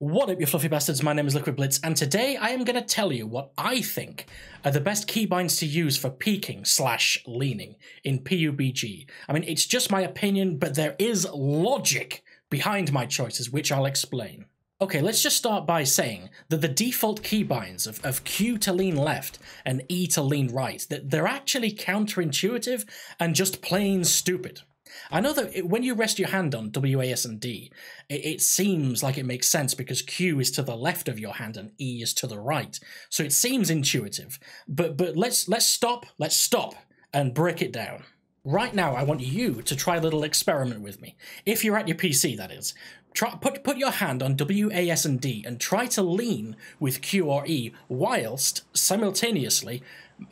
What up, you fluffy bastards? My name is Liquid Blitz, and today I am going to tell you what I think are the best keybinds to use for peeking / leaning in PUBG. I mean, it's just my opinion, but there is logic behind my choices, which I'll explain. Okay, let's just start by saying that the default keybinds of Q to lean left and E to lean right, that they're actually counterintuitive and just plain stupid. I know that when you rest your hand on W, A, S, and D, it seems like it makes sense because Q is to the left of your hand and E is to the right. So it seems intuitive, but let's stop and break it down. Right now, I want you to try a little experiment with me. If you're at your PC, that is. Put your hand on W, A, S, and D and try to lean with Q or E whilst simultaneously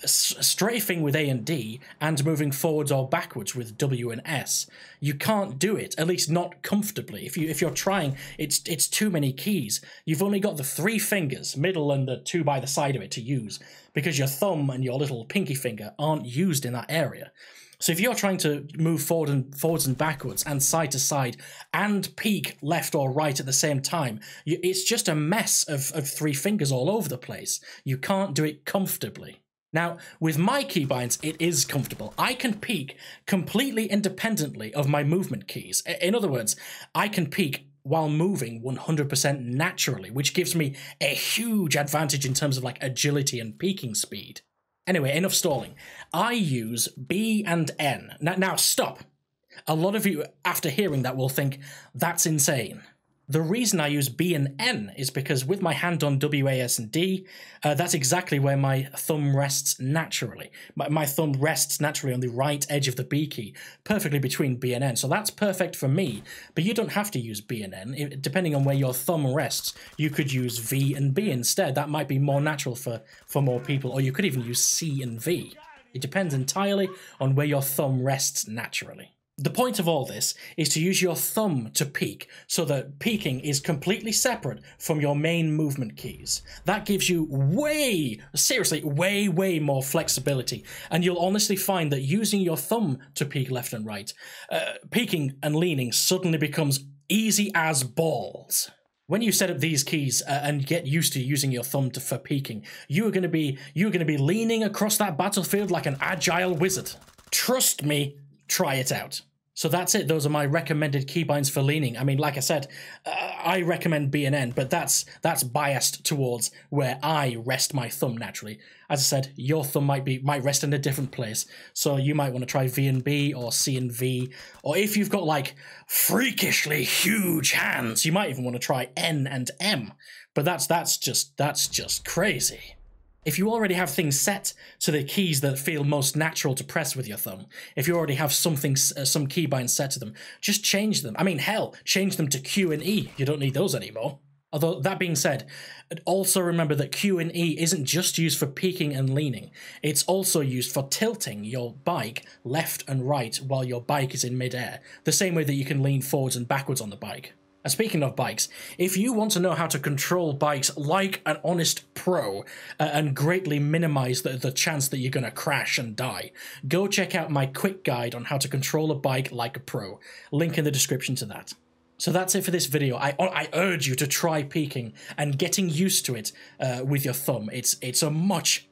strafing with A and D and moving forwards or backwards with W and S. You can't do it, at least not comfortably. If you're trying, it's too many keys. You've only got the 3 fingers, middle and the 2 by the side of it, to use because your thumb and your little pinky finger aren't used in that area. So if you're trying to move forwards and backwards and side to side and peek left or right at the same time, it's just a mess of 3 fingers all over the place. You can't do it comfortably. Now, with my keybinds, it is comfortable. I can peek completely independently of my movement keys. In other words, I can peek while moving 100% naturally, which gives me a huge advantage in terms of like agility and peeking speed. Anyway, enough stalling. I use B and N. Now stop. A lot of you, after hearing that, will think, that's insane. The reason I use B and N is because with my hand on W, A, S, and D, that's exactly where my thumb rests naturally. My thumb rests naturally on the right edge of the B key, perfectly between B and N. So that's perfect for me, but you don't have to use B and N. Depending on where your thumb rests, you could use V and B instead. That might be more natural for more people, or you could even use C and V. It depends entirely on where your thumb rests naturally. The point of all this is to use your thumb to peek, so that peeking is completely separate from your main movement keys. That gives you seriously, way more flexibility, and you'll honestly find that using your thumb to peek left and right, peeking and leaning suddenly becomes easy as balls. When you set up these keys and get used to using your thumb for peeking, you're going to be leaning across that battlefield like an agile wizard. Trust me, try it out. So that's it. Those are my recommended keybinds for leaning. I mean, like I said, I recommend B and N, but that's biased towards where I rest my thumb naturally. As I said, your thumb might rest in a different place, so you might want to try V and B or C and V, or if you've got like freakishly huge hands, you might even want to try N and M. But that's just crazy. If you already have things set to the keys that feel most natural to press with your thumb, if you already have some keybinds set to them, just change them. I mean, hell, change them to Q and E. You don't need those anymore. Although, that being said, also remember that Q and E isn't just used for peeking and leaning. It's also used for tilting your bike left and right while your bike is in midair, the same way that you can lean forwards and backwards on the bike. And speaking of bikes, if you want to know how to control bikes like an honest pro and greatly minimize the chance that you're going to crash and die, go check out my quick guide on how to control a bike like a pro. Link in the description to that. So that's it for this video. I urge you to try peeking and getting used to it with your thumb. It's a much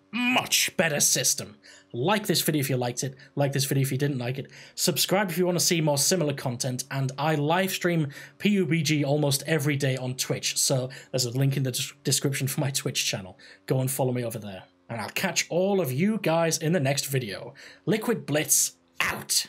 better system. Like this video if you liked it, like this video if you didn't like it, subscribe if you want to see more similar content, and I live stream PUBG almost every day on Twitch, so there's a link in the description for my Twitch channel. Go and follow me over there. And I'll catch all of you guys in the next video. Liquid Blitz, out!